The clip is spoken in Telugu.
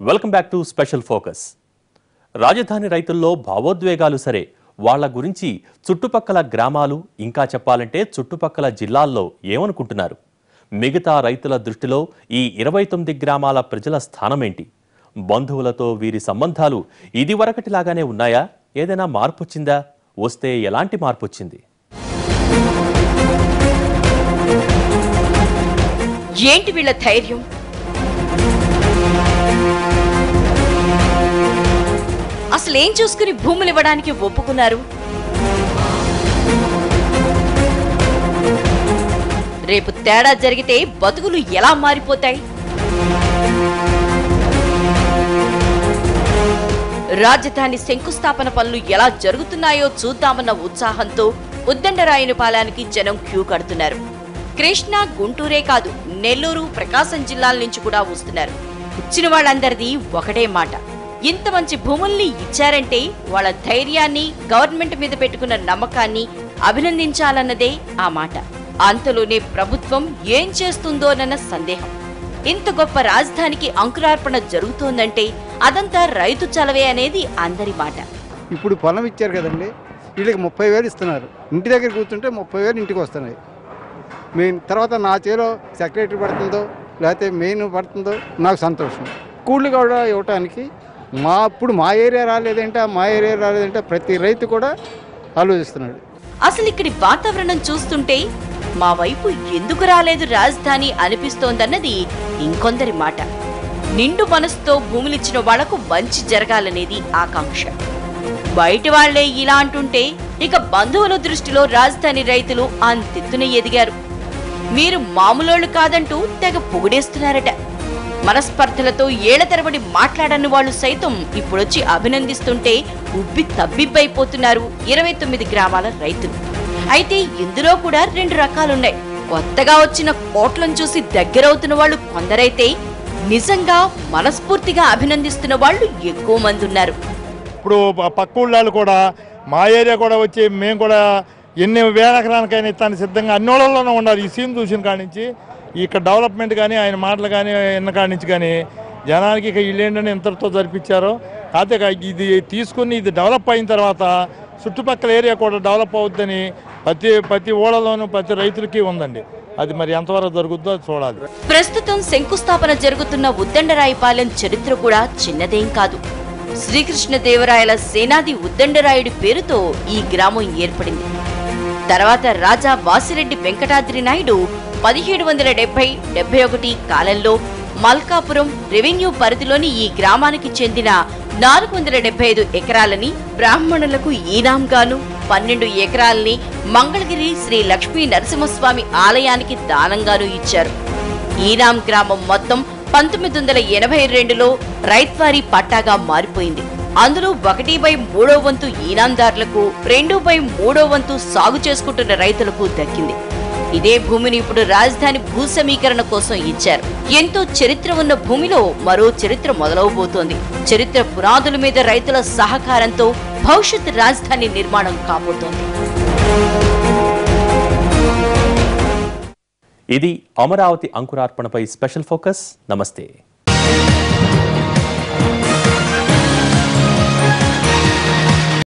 Welcome back to special focus. రాజధాని రైతుల్లో భావోద్వేగాలు సరే, వాళ్ల గురించి చుట్టుపక్కల గ్రామాలు, ఇంకా చెప్పాలంటే చుట్టుపక్కల జిల్లాల్లో ఏమనుకుంటున్నారు? మిగతా రైతుల దృష్టిలో ఈ 29 గ్రామాల ప్రజల స్థానమేంటి? బంధువులతో వీరి సంబంధాలు ఇదివరకటిలాగానే ఉన్నాయా? ఏదైనా మార్పు వచ్చిందా? వస్తే ఎలాంటి మార్పు వచ్చింది? ఏంటి వీళ్ళ ధైర్యం? అసలేం చూసుకుని భూములు ఇవ్వడానికి ఒప్పుకున్నారు? రేపు తేడా జరిగితే బతుకులు ఎలా మారిపోతాయి? రాజధాని శంకుస్థాపన పనులు ఎలా జరుగుతున్నాయో చూద్దామన్న ఉత్సాహంతో ఉద్దండరాయునిపాలెనికి జనం క్యూ కడుతున్నారు. కృష్ణా, గుంటూరే కాదు, నెల్లూరు, ప్రకాశం జిల్లాల నుంచి కూడా వస్తున్నారు. వచ్చిన వాళ్ళందరిది ఒకటే మాట, ఇంత మంచి భూముల్ని ఇచ్చారంటే వాళ్ళ ధైర్యాన్ని, గవర్నమెంట్ మీద పెట్టుకున్న నమ్మకాన్ని అభినందించాలన్నదే ఆ మాట. అంతలోనే ప్రభుత్వం ఏం చేస్తుందోనన్న సందేహం. ఇంత గొప్ప రాజధానికి అంకురార్పణ జరుగుతోందంటే అదంతా రైతు చలవే అనేది అందరి మాట. ఇప్పుడు పొలం ఇచ్చారు కదండి, వీళ్ళకి 30,000 ఇస్తున్నారు. ఇంటి దగ్గర కూర్చుంటే 30,000 ఇంటికి వస్తున్నాయి. మెయిన్ తర్వాత నా చేలో సెక్రటరీ పడుతుందో లేకపోతే మెయిన్ పడుతుందో నాకు సంతోషం. కూళ్ళు కూడా ఇవ్వటానికి ఇప్పుడు మా ఏరియా రాలేదంటే ప్రతి రైతు కూడా ఆలోచిస్తున్నాడు. అసలు ఇక్కడి వాతావరణం చూస్తుంటే మా వైపు ఎందుకు రాలేదు రాజధాని అనిపిస్తోందన్నది ఇంకొందరి మాట. నిండు మనసుతో భూములిచ్చిన వాళ్లకు మంచి జరగాలనేది ఆకాంక్ష. బయటి వాళ్లే ఇలా అంటుంటే ఇక బంధువుల దృష్టిలో రాజధాని రైతులు అంతెత్తున ఎదిగారు. మీరు మామూలోళ్ళు కాదంటూ తెగ పొగిడేస్తున్నారట. మనస్పర్ధలతో ఏళ్ల తరబడి మాట్లాడని వాళ్లు సైతం ఇప్పుడొచ్చి అభినందిస్తుంటే ఉబ్బి తబ్బిబ్బైపోతున్నారు 29 గ్రామాల రైతులు. అయితే ఇందులో కూడా 2 రకాలున్నాయి. కొత్తగా వచ్చిన కోట్లను చూసి దగ్గరవుతున్న వాళ్ళు కొందరైతే నిజంగా మనస్ఫూర్తిగా అభినందిస్తున్న వాళ్ళు ఎక్కువ మంది ఉన్నారు. ఇప్పుడు పక్క ఊళ్ళో కూడా మా ఏరియా కూడా వచ్చి మేము కూడా ఎన్ని వేల ఎకరానికైనా ఇస్తాను సిద్ధంగా అన్ని ఊళ్ళలోనే ఉన్నారు. ఈ సీన్ చూసిన కాడి నుంచి ఇక్కడ డెవలప్మెంట్ కానీ ఆయన మాటలు కానీ ఎన్న కాడి నుంచి కానీ జనానికి ఇక ఇల్లు ఏంటని ఇంతటితో జరిపించారో. కాకపోతే ఇది తీసుకుని ఇది డెవలప్ అయిన తర్వాత చుట్టుపక్కల ఏరియా కూడా డెవలప్ అవుతుందని ప్రతి ఊళ్ళలోనూ ప్రతి రైతులకి ఉందండి. అది మరి ఎంతవరకు జరుగుతుందో చూడాలి. ప్రస్తుతం శంకుస్థాపన జరుగుతున్న ఉద్దండరాయుపాలెం చరిత్ర కూడా చిన్నదేం కాదు. శ్రీకృష్ణదేవరాయల సేనాది ఉద్దండరాయుడి పేరుతో ఈ గ్రామం ఏర్పడింది. తర్వాత రాజా వాసిరెడ్డి వెంకటాద్రి నాయుడు 1770-71 కాలంలో మల్కాపురం రెవెన్యూ పరిధిలోని ఈ గ్రామానికి చెందిన 475 ఎకరాలని బ్రాహ్మణులకు ఈనాంగాను, 12 ఎకరాలని మంగళగిరి శ్రీ లక్ష్మీ నరసింహస్వామి ఆలయానికి దానంగాను ఇచ్చారు. ఈనాం గ్రామం మొత్తం 1982లో రైత్వారీ పట్టాగా మారిపోయింది. అందులో 1/3 వంతు ఈనాందారులకు, 2/3 వంతు సాగు చేసుకుంటున్న రైతులకు దక్కింది. ఇదే భూమిని ఇప్పుడు రాజధాని భూ సమీకరణ కోసం ఇచ్చారు. ఎంతో చరిత్ర ఉన్న భూమిలో మరో చరిత్ర మొదలవబోతోంది. చరిత్ర పునాదుల మీద రైతుల సహకారంతో భవిష్యత్ రాజధాని నిర్మాణం కాబోతోంది. ఇది అమరావతి అంకురార్పణపై స్పెషల్ ఫోకస్. నమస్తే.